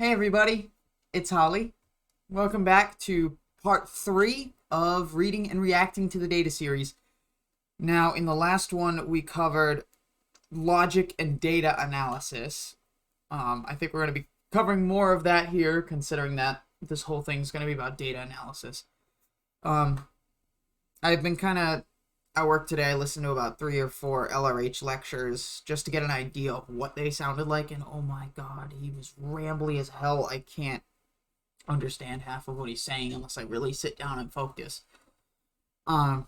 Hey everybody, it's Holly. Welcome back to part 3 of reading and reacting to the data series. Now, in the last one, we covered logic and data analysis. I think we're going to be covering more of that here, considering that this whole thing is going to be about data analysis. I've been at work today. I listened to about 3 or 4 LRH lectures just to get an idea of what they sounded like, and oh my god, he was rambly as hell. I can't understand half of what he's saying unless I really sit down and focus. But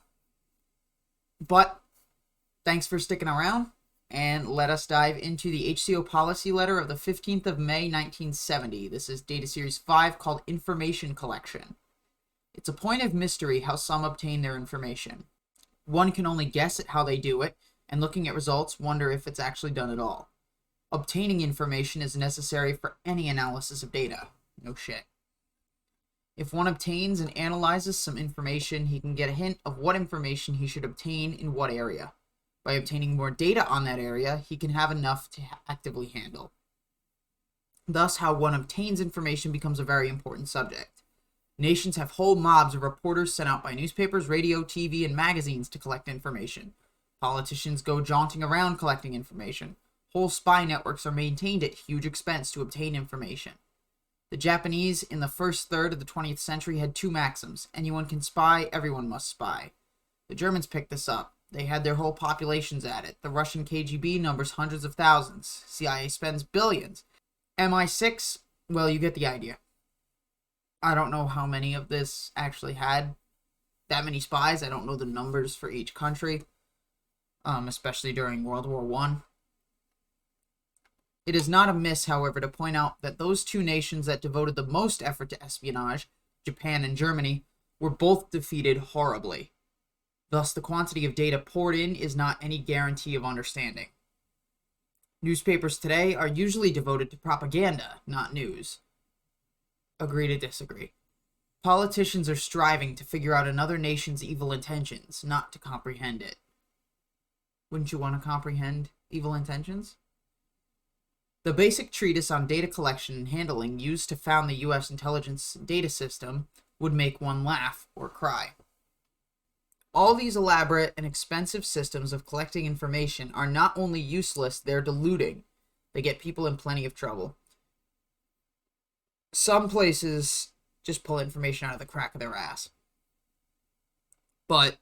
thanks for sticking around, and let us dive into the HCO policy letter of the 15th of May, 1970. This is Data Series 5, called Information Collection. It's a point of mystery how some obtain their information. One can only guess at how they do it, and looking at results, wonder if it's actually done at all. Obtaining information is necessary for any analysis of data. No shit. If one obtains and analyzes some information, he can get a hint of what information he should obtain in what area. By obtaining more data on that area, he can have enough to actively handle. Thus, how one obtains information becomes a very important subject. Nations have whole mobs of reporters sent out by newspapers, radio, TV, and magazines to collect information. Politicians go jaunting around collecting information. Whole spy networks are maintained at huge expense to obtain information. The Japanese in the first third of the 20th century had 2 maxims: anyone can spy, everyone must spy. The Germans picked this up. They had their whole populations at it. The Russian KGB numbers hundreds of thousands. CIA spends billions. MI6, well, you get the idea. I don't know how many of this actually had that many spies. I don't know the numbers for each country, especially during World War I. It is not amiss, however, to point out that those 2 nations that devoted the most effort to espionage, Japan and Germany, were both defeated horribly. Thus, the quantity of data poured in is not any guarantee of understanding. Newspapers today are usually devoted to propaganda, not news. Agree to disagree. Politicians are striving to figure out another nation's evil intentions, not to comprehend it. Wouldn't you want to comprehend evil intentions? The basic treatise on data collection and handling used to found the U.S. intelligence data system would make one laugh or cry. All these elaborate and expensive systems of collecting information are not only useless, they're deluding. They get people in plenty of trouble. Some places just pull information out of the crack of their ass. But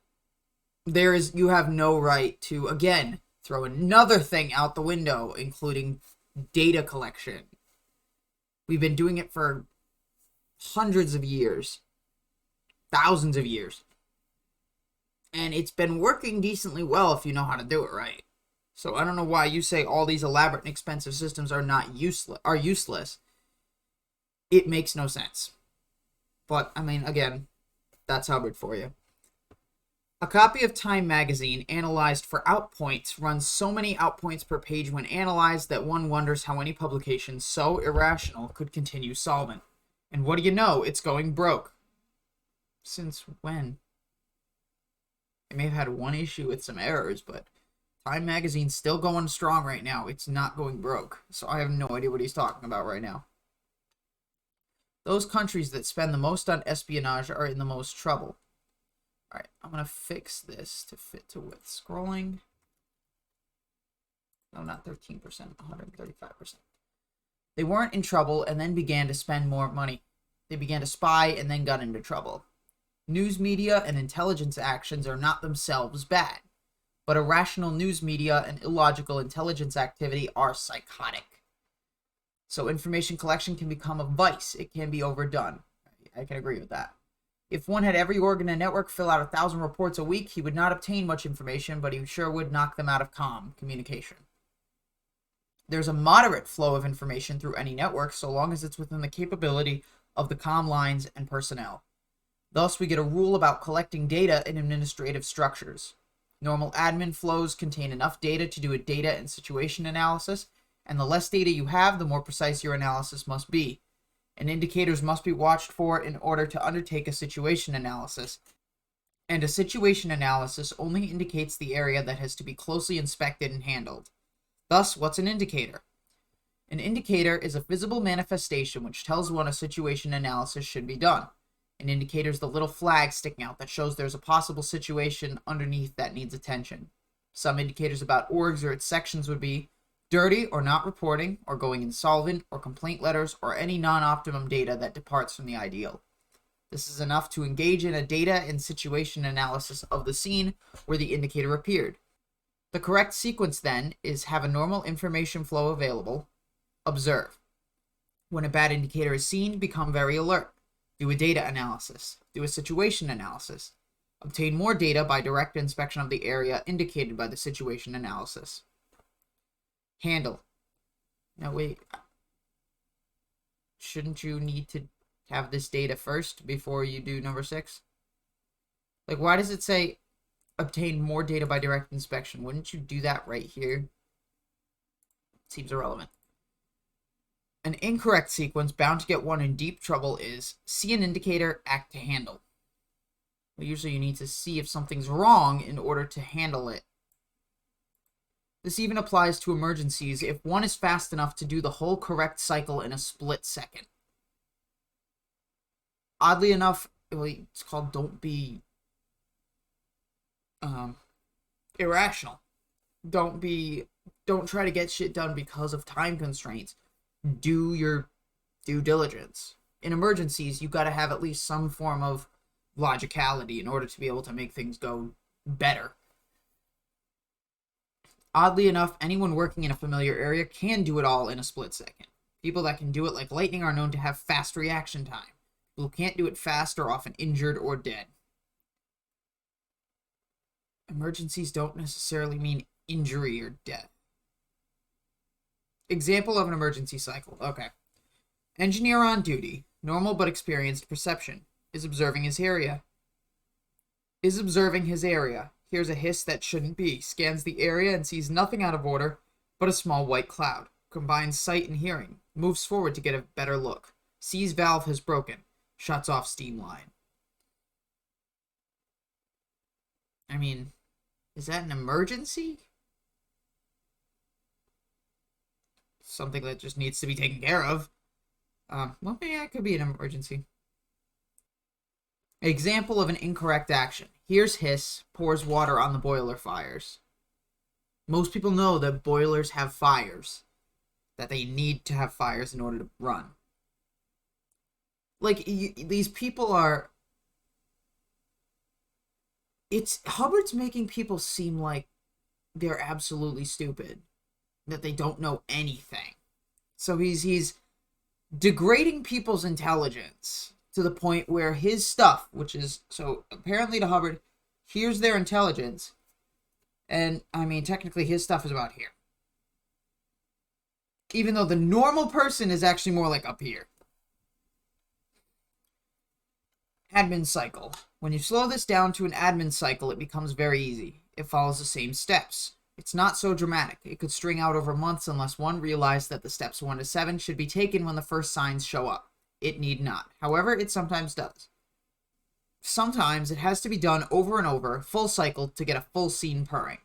you have no right to, again, throw another thing out the window, including data collection. We've been doing it for hundreds of years. Thousands of years. And it's been working decently well if you know how to do it right. So I don't know why you say all these elaborate and expensive systems are useless. It makes no sense. But, I mean, again, that's Hubbard for you. A copy of Time magazine analyzed for outpoints runs so many outpoints per page when analyzed that one wonders how any publication so irrational could continue solvent. And what do you know? It's going broke. Since when? It may have had one issue with some errors, but Time magazine's still going strong right now. It's not going broke. So I have no idea what he's talking about right now. Those countries that spend the most on espionage are in the most trouble. Alright, I'm going to fix this to fit to width scrolling. No, not 13%, 135%. They weren't in trouble and then began to spend more money. They began to spy and then got into trouble. News media and intelligence actions are not themselves bad, but irrational news media and illogical intelligence activity are psychotic. So information collection can become a vice. It can be overdone. I can agree with that. If one had every organ and network fill out 1,000 reports a week, he would not obtain much information, but he sure would knock them out of communication. There's a moderate flow of information through any network, so long as it's within the capability of the comm lines and personnel. Thus, we get a rule about collecting data in administrative structures. Normal admin flows contain enough data to do a data and situation analysis, and the less data you have, the more precise your analysis must be. And indicators must be watched for in order to undertake a situation analysis. And a situation analysis only indicates the area that has to be closely inspected and handled. Thus, what's an indicator? An indicator is a visible manifestation which tells one a situation analysis should be done. An indicator is the little flag sticking out that shows there's a possible situation underneath that needs attention. Some indicators about orgs or its sections would be dirty or not reporting, or going insolvent, or complaint letters, or any non-optimum data that departs from the ideal. This is enough to engage in a data and situation analysis of the scene where the indicator appeared. The correct sequence then is have a normal information flow available, observe. When a bad indicator is seen, become very alert. Do a data analysis. Do a situation analysis. Obtain more data by direct inspection of the area indicated by the situation analysis. Handle. Now wait. Shouldn't you need to have this data first before you do number 6? Like, why does it say obtain more data by direct inspection? Wouldn't you do that right here? Seems irrelevant. An incorrect sequence bound to get one in deep trouble is see an indicator, act to handle. Well, usually you need to see if something's wrong in order to handle it. This even applies to emergencies if one is fast enough to do the whole correct cycle in a split second. Oddly enough, it's called don't be irrational. Don't try to get shit done because of time constraints. Do your due diligence. In emergencies, you got to have at least some form of logicality in order to be able to make things go better. Oddly enough, anyone working in a familiar area can do it all in a split second. People that can do it like lightning are known to have fast reaction time. People who can't do it fast are often injured or dead. Emergencies don't necessarily mean injury or death. Example of an emergency cycle. Okay. Engineer on duty, normal but experienced perception, is observing his area. Hears a hiss that shouldn't be, scans the area and sees nothing out of order but a small white cloud. Combines sight and hearing, moves forward to get a better look. Sees valve has broken, shuts off steam line. I mean, is that an emergency? Something that just needs to be taken care of. Well, yeah, it could be an emergency. Example of an incorrect action. Hears hiss, pours water on the boiler fires. Most people know that boilers have fires. That they need to have fires in order to run. Like, these people are... Hubbard's making people seem like they're absolutely stupid. That they don't know anything. So he's degrading people's intelligence to the point where his stuff, which is, so apparently to Hubbard, here's their intelligence. And, I mean, technically his stuff is about here. Even though the normal person is actually more like up here. Admin cycle. When you slow this down to an admin cycle, it becomes very easy. It follows the same steps. It's not so dramatic. It could string out over months unless one realized that the steps 1 to 7 should be taken when the first signs show up. It need not. However, it sometimes does. Sometimes it has to be done over and over, full cycle, to get a full scene purring.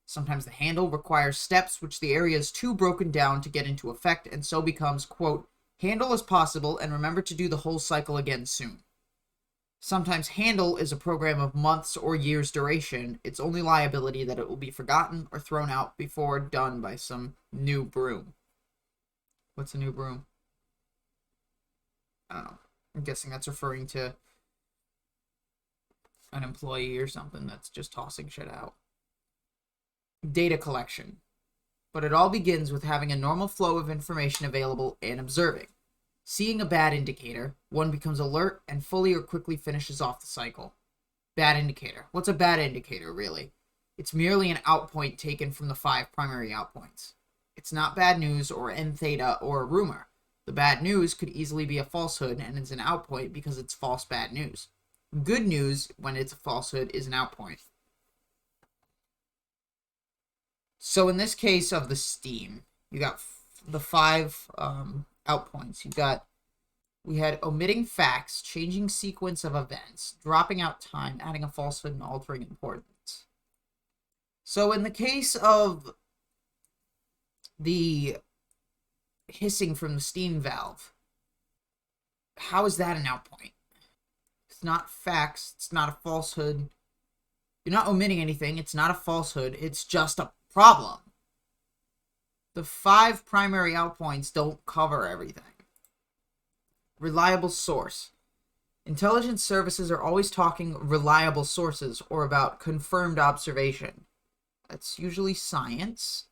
Sometimes the handle requires steps which the area is too broken down to get into effect and so becomes, quote, handle as possible and remember to do the whole cycle again soon. Sometimes handle is a program of months or years duration. Its only liability that it will be forgotten or thrown out before done by some new broom. What's a new broom? I don't know. I'm guessing that's referring to an employee or something that's just tossing shit out. Data collection. But it all begins with having a normal flow of information available and observing. Seeing a bad indicator, one becomes alert and fully or quickly finishes off the cycle. Bad indicator. What's a bad indicator, really? It's merely an outpoint taken from the 5 primary outpoints. It's not bad news or N theta or a rumor. The bad news could easily be a falsehood and it's an outpoint because it's false bad news. Good news, when it's a falsehood, is an outpoint. So in this case of the steam, you got the 5 outpoints. We had omitting facts, changing sequence of events, dropping out time, adding a falsehood, and altering importance. So in the case of the hissing from the steam valve. How is that an outpoint? It's not facts. It's not a falsehood. You're not omitting anything. It's not a falsehood. It's just a problem. The 5 primary outpoints don't cover everything. Reliable source. Intelligence services are always talking reliable sources or about confirmed observation. That's usually science.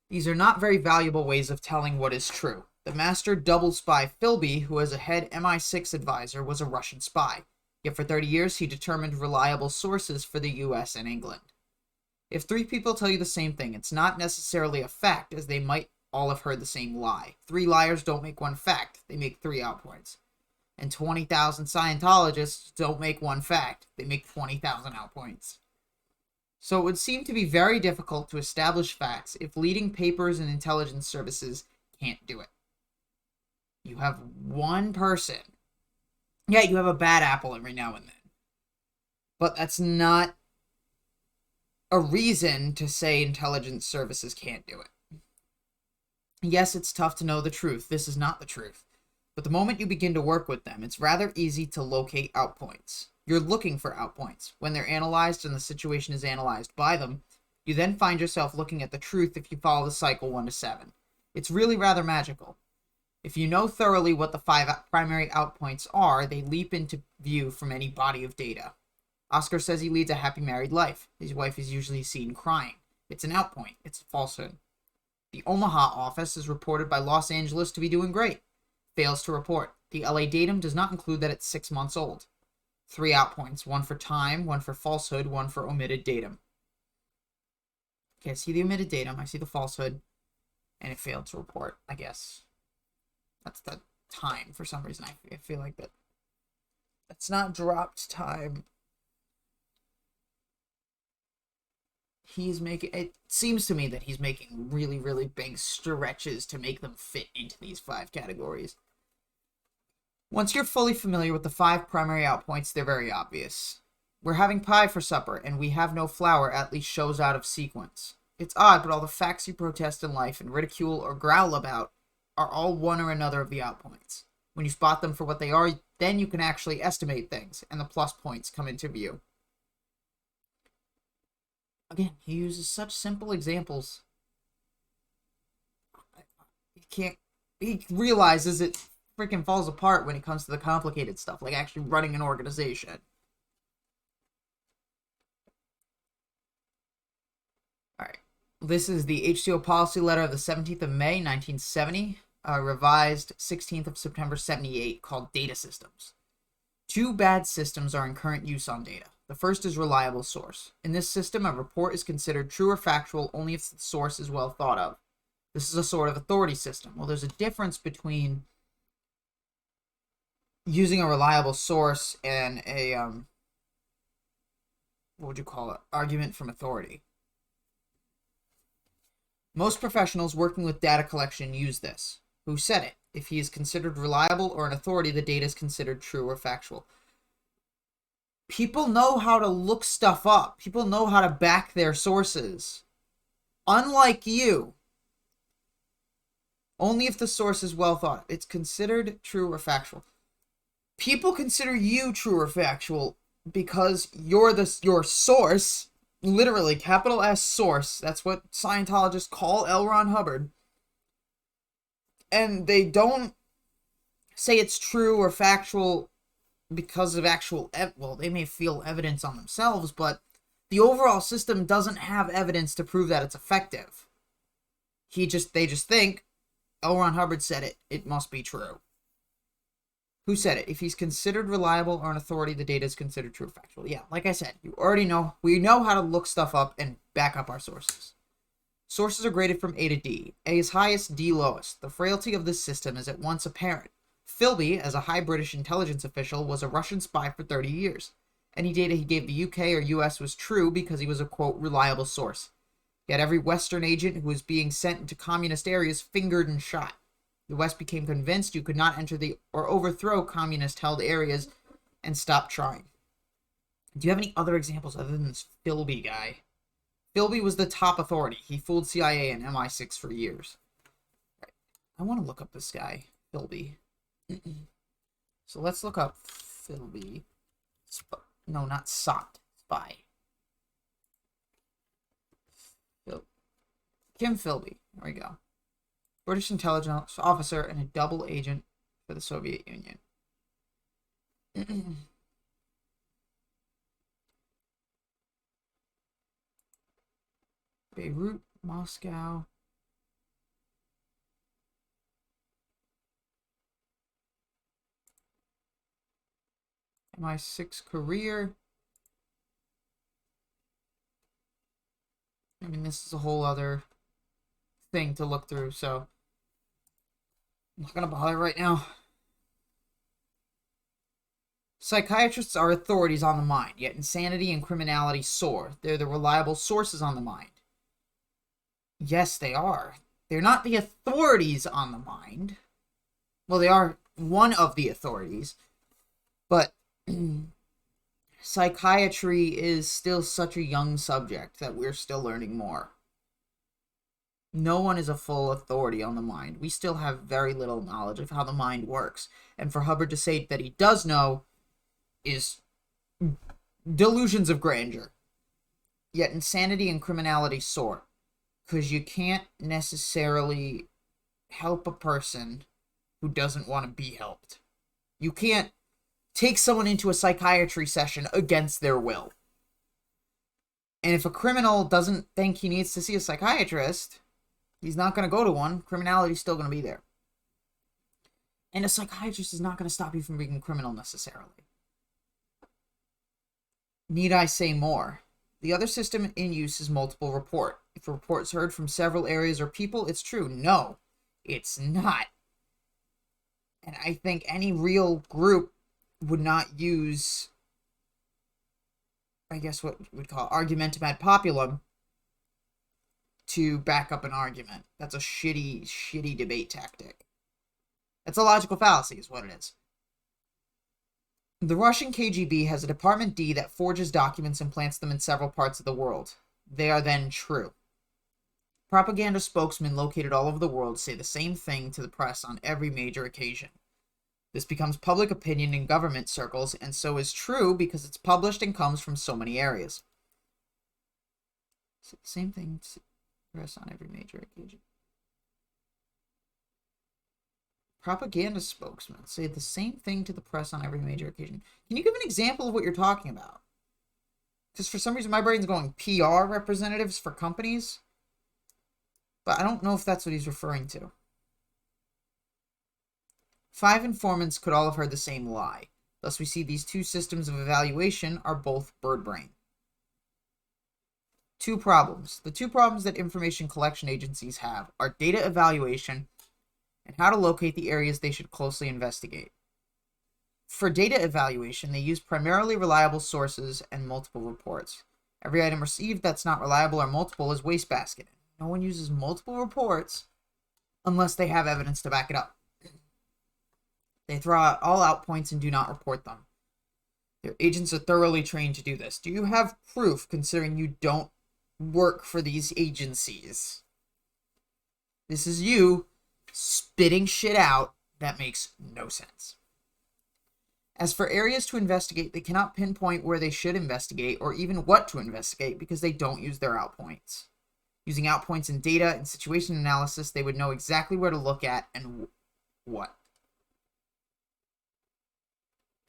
These are not very valuable ways of telling what is true. The master double spy Philby, who was a head MI6 advisor, was a Russian spy. Yet for 30 years he determined reliable sources for the US and England. If 3 people tell you the same thing, it's not necessarily a fact, as they might all have heard the same lie. 3 liars don't make 1 fact, they make 3 outpoints. And 20,000 Scientologists don't make 1 fact, they make 20,000 outpoints. So it would seem to be very difficult to establish facts if leading papers and intelligence services can't do it. You have one person. Yeah, you have a bad apple every now and then. But that's not a reason to say intelligence services can't do it. Yes, it's tough to know the truth. This is not the truth. But the moment you begin to work with them, it's rather easy to locate outpoints. You're looking for outpoints. When they're analyzed and the situation is analyzed by them, you then find yourself looking at the truth if you follow the cycle 1 to 7. It's really rather magical. If you know thoroughly what the 5 primary outpoints are, they leap into view from any body of data. Oscar says he leads a happy married life. His wife is usually seen crying. It's an outpoint. It's a falsehood. The Omaha office is reported by Los Angeles to be doing great. Fails to report. The LA datum does not include that it's 6 months old. 3 outpoints. 1 for time, 1 for falsehood, 1 for omitted datum. Okay, I see the omitted datum. I see the falsehood. And it failed to report, I guess. That's the time for some reason. I feel like that's not dropped time. It seems to me that he's making really, really big stretches to make them fit into these 5 categories. Once you're fully familiar with the 5 primary outpoints, they're very obvious. We're having pie for supper, and we have no flour at least shows out of sequence. It's odd, but all the facts you protest in life and ridicule or growl about are all one or another of the outpoints. When you spot them for what they are, then you can actually estimate things, and the plus points come into view. Again, he uses such simple examples. He realizes it freaking falls apart when it comes to the complicated stuff, like actually running an organization. Alright. This is the HCO policy letter of the 17th of May, 1970, revised 16th of September, 78, called Data Systems. 2 bad systems are in current use on data. The first is reliable source. In this system, a report is considered true or factual only if the source is well thought of. This is a sort of authority system. Well, there's a difference between using a reliable source and a, what would you call it? Argument from authority. Most professionals working with data collection use this. Who said it? If he is considered reliable or an authority, the data is considered true or factual. People know how to look stuff up. People know how to back their sources. Unlike you. Only if the source is well thought. It's considered true or factual. People consider you true or factual because you're your source, literally, capital S source. That's what Scientologists call L. Ron Hubbard. And they don't say it's true or factual because of actual, well, they may feel evidence on themselves, but the overall system doesn't have evidence to prove that it's effective. They just think, L. Ron Hubbard said it, it must be true. Who said it? If he's considered reliable or an authority, the data is considered true or factual. Yeah, like I said, you already know, we know how to look stuff up and back up our sources. Sources are graded from A to D. A is highest, D lowest. The frailty of this system is at once apparent. Philby, as a high British intelligence official, was a Russian spy for 30 years. Any data he gave the UK or US was true because he was a, quote, reliable source. Yet every Western agent who was being sent into communist areas fingered and shot. The West became convinced you could not enter or overthrow communist-held areas and stop trying. Do you have any other examples other than this Philby guy? Philby was the top authority. He fooled CIA and MI6 for years. I want to look up this guy, Philby. So let's look up Philby. No, not Sot. Spy. Kim Philby. There we go. British intelligence officer and a double agent for the Soviet Union. Beirut, Moscow. MI6 career. I mean, this is a whole other thing to look through, so I'm not gonna bother right now. Psychiatrists are authorities on the mind, yet insanity and criminality soar. They're the reliable sources on the mind. Yes, they are. They're not the authorities on the mind. Well, they are one of the authorities, but psychiatry is still such a young subject that we're still learning more. No one is a full authority on the mind. We still have very little knowledge of how the mind works. And for Hubbard to say that he does know is delusions of grandeur. Yet insanity and criminality soar. Because you can't necessarily help a person who doesn't want to be helped. You can't take someone into a psychiatry session against their will. And if a criminal doesn't think he needs to see a psychiatrist, he's not going to go to one. Criminality's still going to be there. And a psychiatrist is not going to stop you from being a criminal necessarily. Need I say more? The other system in use is multiple report. If a report is heard from several areas or people, it's true. No, it's not. And I think any real group would not use, I guess what we'd call argumentum ad populum to back up an argument. That's a shitty debate tactic. That's a logical fallacy is what it is. The Russian KGB has a Department D that forges documents and plants them in several parts of the world. They are then true. Propaganda spokesmen located all over the world say the same thing to the press on every major occasion. This becomes public opinion in government circles, and so is true because it's published and comes from so many areas. Say the same thing to the press on every major occasion. Propaganda spokesmen say the same thing to the press on every major occasion. Can you give an example of what you're talking about? Because for some reason my brain's going PR representatives for companies. But I don't know if that's what he's referring to. 5 informants could all have heard the same lie. Thus we see these two systems of evaluation are both bird brain. 2 problems. The 2 problems that information collection agencies have are data evaluation and how to locate the areas they should closely investigate. For data evaluation, they use primarily reliable sources and multiple reports. Every item received that's not reliable or multiple is wastebasket. No one uses multiple reports unless they have evidence to back it up. They throw out all out points and do not report them. Their agents are thoroughly trained to do this. Do you have proof, considering you don't work for these agencies? This is you spitting shit out that makes no sense. As for areas to investigate, they cannot pinpoint where they should investigate or even what to investigate because they don't use their outpoints. Using outpoints in data and situation analysis, they would know exactly where to look at and what.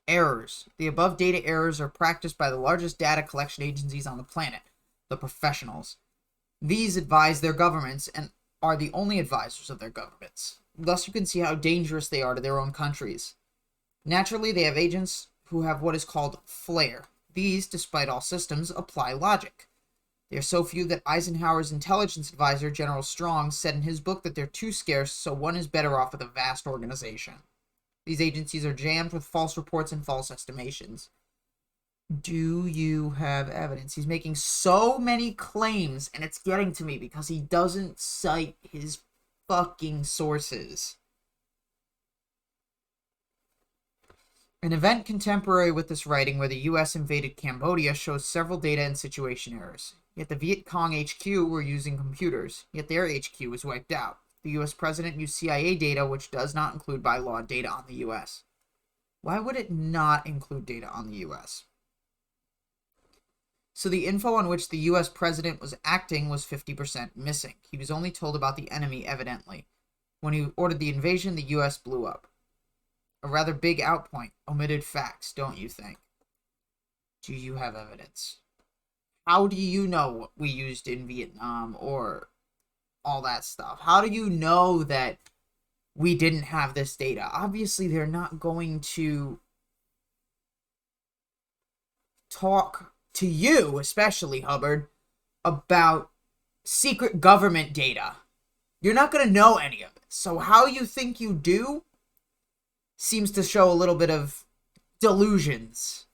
Errors. The above data errors are practiced by the largest data collection agencies on the planet, the professionals. These advise their governments and are the only advisors of their governments. Thus you can see how dangerous they are to their own countries. Naturally, they have agents who have what is called flair. These, despite all systems, apply logic. They are so few that Eisenhower's intelligence advisor, General Strong, said in his book that they're too scarce, so one is better off with a vast organization. These agencies are jammed with false reports and false estimations. Do you have evidence? He's making so many claims, and it's getting to me because he doesn't cite his fucking sources. An event contemporary with this writing where the US invaded Cambodia shows several data and situation errors. Yet the Viet Cong HQ were using computers, yet their HQ was wiped out. The U.S. president used CIA data, which does not include by law data on the U.S. Why would it not include data on the U.S.? So the info on which the U.S. president was acting was 50% missing. He was only told about the enemy, evidently. When he ordered the invasion, the U.S. blew up. A rather big outpoint. Omitted facts, don't you think? Do you have evidence? How do you know what we used in Vietnam or all that stuff? How do you know that we didn't have this data? Obviously, they're not going to talk to you, especially Hubbard, about secret government data. You're not going to know any of it. So how you think you do seems to show a little bit of delusions.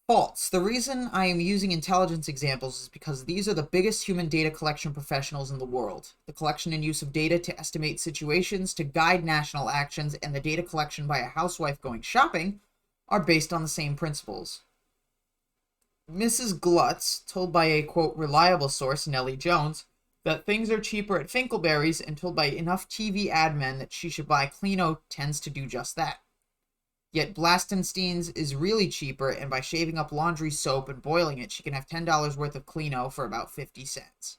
False. The reason I am using intelligence examples is because these are the biggest human data collection professionals in the world. The collection and use of data to estimate situations, to guide national actions, and the data collection by a housewife going shopping are based on the same principles. Mrs. Glutz, told by a, quote, reliable source, Nellie Jones, that things are cheaper at Finkelberry's and told by enough TV ad men that she should buy Kleeno tends to do just that. Yet Blastenstein's is really cheaper, and by shaving up laundry soap and boiling it, she can have $10 worth of Kleeno for about 50 cents.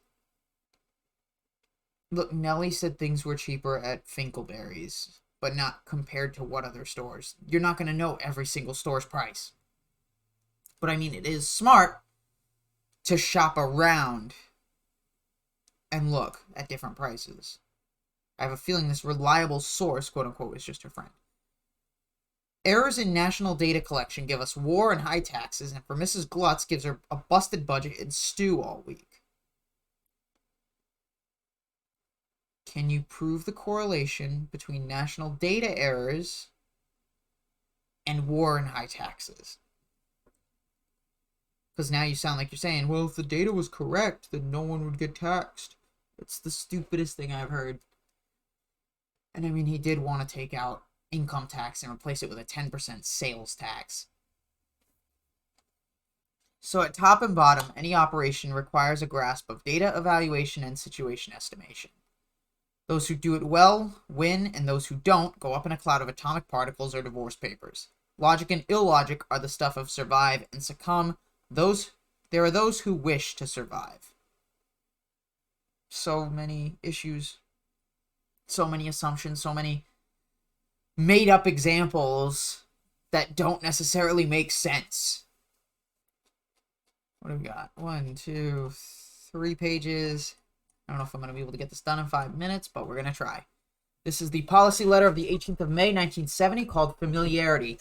Look, Nellie said things were cheaper at Finkelberry's, but not compared to what other stores. You're not going to know every single store's price. But I mean, it is smart to shop around and look at different prices. I have a feeling this reliable source, quote-unquote, is just her friend. Errors in national data collection give us war and high taxes, and for Mrs. Glutz gives her a busted budget and stew all week. Can you prove the correlation between national data errors and war and high taxes? Because now you sound like you're saying, well, if the data was correct, then no one would get taxed. It's the stupidest thing I've heard. And I mean, he did want to take out income tax and replace it with a 10% sales tax. So at top and bottom, any operation requires a grasp of data evaluation and situation estimation. Those who do it well win, and those who don't go up in a cloud of atomic particles or divorce papers. Logic and illogic are the stuff of survive and succumb. There are those who wish to survive. So many issues, so many assumptions, so many made-up examples that don't necessarily make sense. What do we got? 1, 2, 3 pages. I don't know if I'm going to be able to get this done in 5 minutes, but we're going to try. This is the policy letter of the 18th of May, 1970, called Familiarity.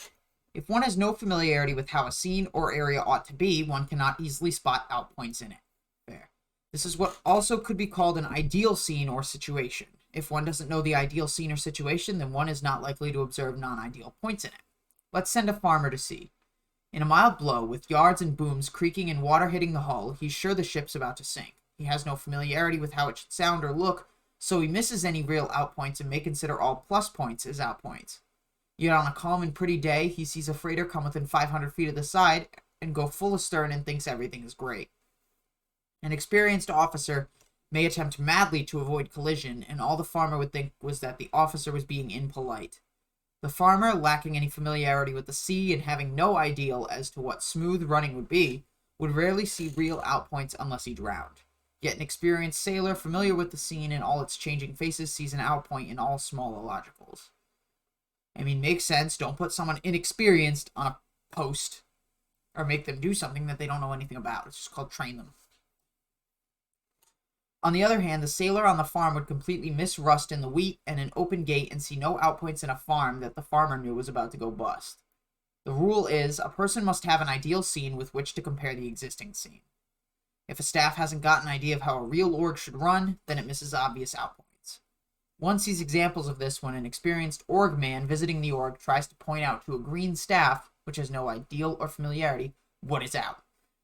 If one has no familiarity with how a scene or area ought to be, one cannot easily spot outpoints in it. There. This is what also could be called an ideal scene or situation. If one doesn't know the ideal scene or situation, then one is not likely to observe non-ideal points in it. Let's send a farmer to sea. In a mild blow, with yards and booms creaking and water hitting the hull, he's sure the ship's about to sink. He has no familiarity with how it should sound or look, so he misses any real outpoints and may consider all plus points as outpoints. Yet on a calm and pretty day, he sees a freighter come within 500 feet of the side and go full astern and thinks everything is great. An experienced officer may attempt madly to avoid collision, and all the farmer would think was that the officer was being impolite. The farmer, lacking any familiarity with the sea and having no ideal as to what smooth running would be, would rarely see real outpoints unless he drowned. Yet an experienced sailor, familiar with the scene and all its changing faces, sees an outpoint in all small illogicals. I mean, makes sense. Don't put someone inexperienced on a post or make them do something that they don't know anything about. It's just called train them. On the other hand, the sailor on the farm would completely miss rust in the wheat and an open gate and see no outpoints in a farm that the farmer knew was about to go bust. The rule is, a person must have an ideal scene with which to compare the existing scene. If a staff hasn't got an idea of how a real org should run, then it misses obvious outpoints. One sees examples of this when an experienced org man visiting the org tries to point out to a green staff, which has no ideal or familiarity, what is out.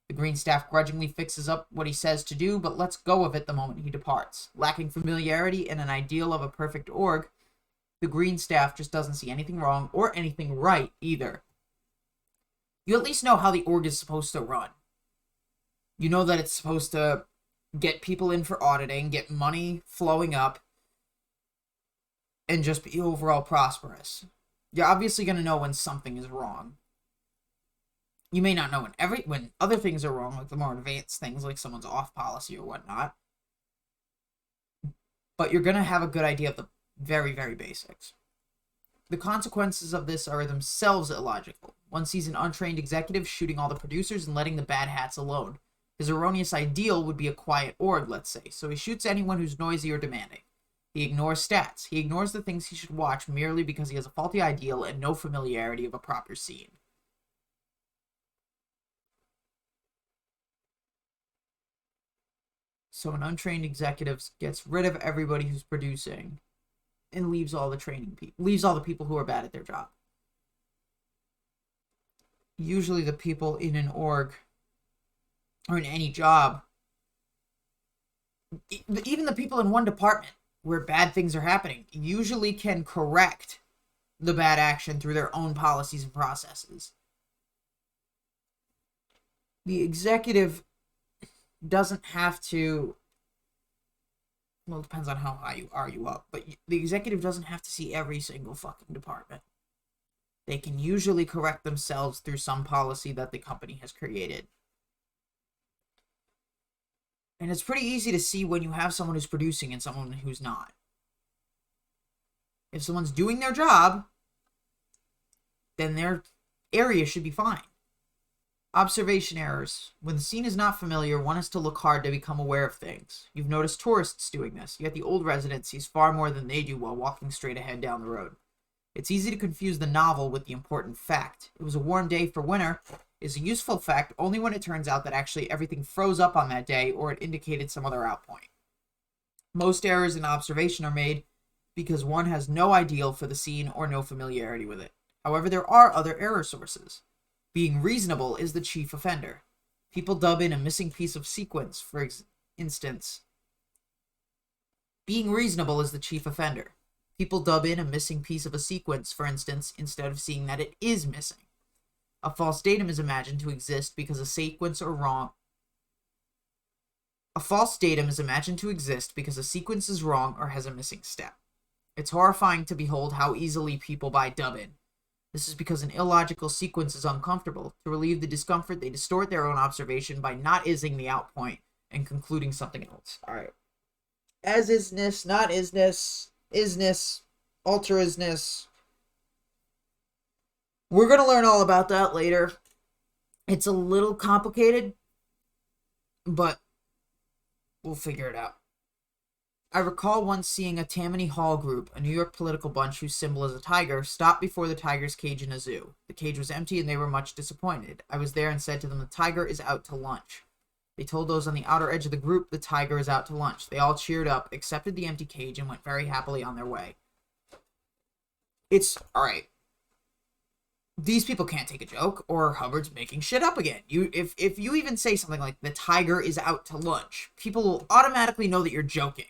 The green staff grudgingly fixes up what he says to do, but lets go of it the moment he departs. Lacking familiarity and an ideal of a perfect org, the green staff just doesn't see anything wrong or anything right either. You at least know how the org is supposed to run. You know that it's supposed to get people in for auditing, get money flowing up, and just be overall prosperous. You're obviously going to know when something is wrong. You may not know when other things are wrong, like the more advanced things, like someone's off policy or whatnot. But you're going to have a good idea of the very, very basics. The consequences of this are themselves illogical. One sees an untrained executive shooting all the producers and letting the bad hats alone. His erroneous ideal would be a quiet org, let's say, so he shoots anyone who's noisy or demanding. He ignores stats. He ignores the things he should watch merely because he has a faulty ideal and no familiarity of a proper scene. So an untrained executive gets rid of everybody who's producing and leaves all the people who are bad at their job. Usually the people in an org or in any job, even the people in one department where bad things are happening, usually can correct the bad action through their own policies and processes. The executive doesn't have to, well, it depends on how high you argue up, but the executive doesn't have to see every single fucking department. They can usually correct themselves through some policy that the company has created. And it's pretty easy to see when you have someone who's producing and someone who's not. If someone's doing their job, then their area should be fine. Observation errors. When the scene is not familiar, one has to look hard to become aware of things. You've noticed tourists doing this, yet the old resident sees far more than they do while walking straight ahead down the road. It's easy to confuse the novel with the important fact. It was a warm day for winter is a useful fact only when it turns out that actually everything froze up on that day or it indicated some other outpoint. Most errors in observation are made because one has no ideal for the scene or no familiarity with it. However, there are other error sources. Being reasonable is the chief offender. People dub in a missing piece of sequence, for instance. Being reasonable is the chief offender. People dub in a missing piece of a sequence, for instance, instead of seeing that it is missing. A false datum is imagined to exist because a sequence is wrong or has a missing step. It's horrifying to behold how easily people buy dub-in. This is because an illogical sequence is uncomfortable. To relieve the discomfort, they distort their own observation by not ising the outpoint and concluding something else. Alright. As isness, not isness, alter isness. We're going to learn all about that later. It's a little complicated, but we'll figure it out. I recall once seeing a Tammany Hall group, a New York political bunch whose symbol is a tiger, stop before the tiger's cage in a zoo. The cage was empty and they were much disappointed. I was there and said to them, the tiger is out to lunch. They told those on the outer edge of the group, the tiger is out to lunch. They all cheered up, accepted the empty cage, and went very happily on their way. It's, alright. These people can't take a joke, or Hubbard's making shit up again. If you even say something like, the tiger is out to lunch, people will automatically know that you're joking.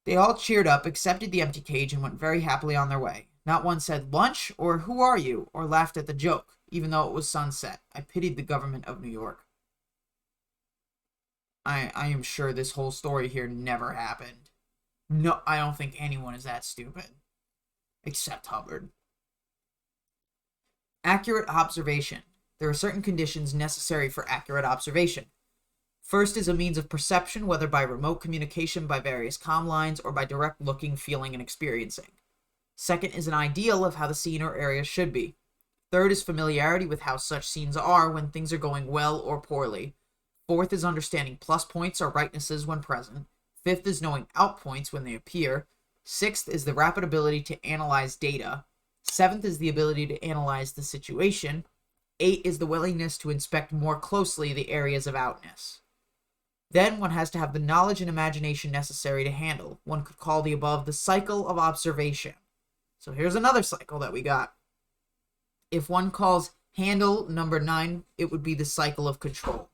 They all cheered up, accepted the empty cage, and went very happily on their way. Not one said, lunch, or who are you, or laughed at the joke, even though it was sunset. I pitied the government of New York. I am sure this whole story here never happened. No, I don't think anyone is that stupid. Except Hubbard. Accurate observation. There are certain conditions necessary for accurate observation. First is a means of perception, whether by remote communication by various comm lines or by direct looking, feeling, and experiencing. Second is an ideal of how the scene or area should be. Third is familiarity with how such scenes are when things are going well or poorly. Fourth is understanding plus points or rightnesses when present. Fifth is knowing out points when they appear. Sixth is the rapid ability to analyze data. Seventh is the ability to analyze the situation. 8 is the willingness to inspect more closely the areas of outness. Then one has to have the knowledge and imagination necessary to handle. One could call the above the cycle of observation. So here's another cycle that we got. If one calls handle number 9, it would be the cycle of control.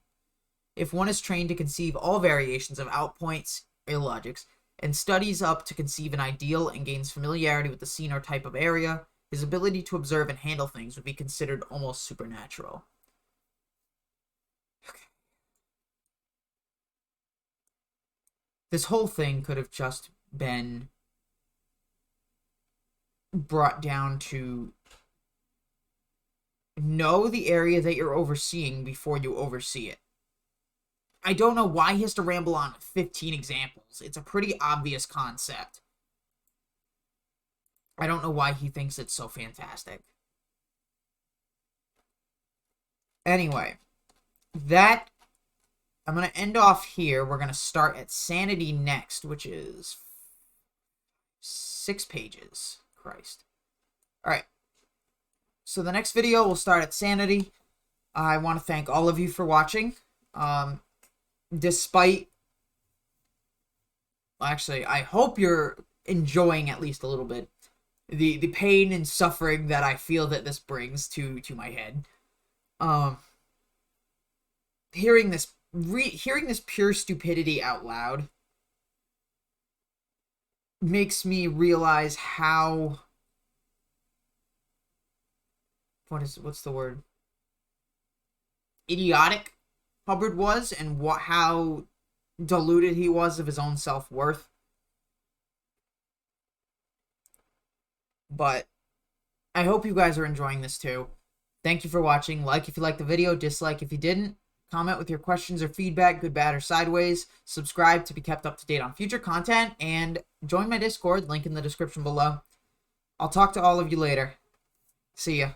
If one is trained to conceive all variations of outpoints, illogics, and studies up to conceive an ideal and gains familiarity with the scene or type of area, his ability to observe and handle things would be considered almost supernatural. Okay. This whole thing could have just been brought down to know the area that you're overseeing before you oversee it. I don't know why he has to ramble on 15 examples. It's a pretty obvious concept. I don't know why he thinks it's so fantastic. Anyway, that I'm going to end off here. We're going to start at sanity next, which is 6 pages. Christ. Alright. So the next video will start at sanity. I want to thank all of you for watching. Despite... Actually, I hope you're enjoying at least a little bit the pain and suffering that I feel that this brings to my head. Hearing this pure stupidity out loud makes me realize how what's the word? Idiotic Hubbard was, and how deluded he was of his own self-worth. But I hope you guys are enjoying this too. Thank you for watching. Like if you liked the video, dislike if you didn't. Comment with your questions or feedback, good, bad, or sideways. Subscribe to be kept up to date on future content, and join my Discord, link in the description below. I'll talk to all of you later. See ya.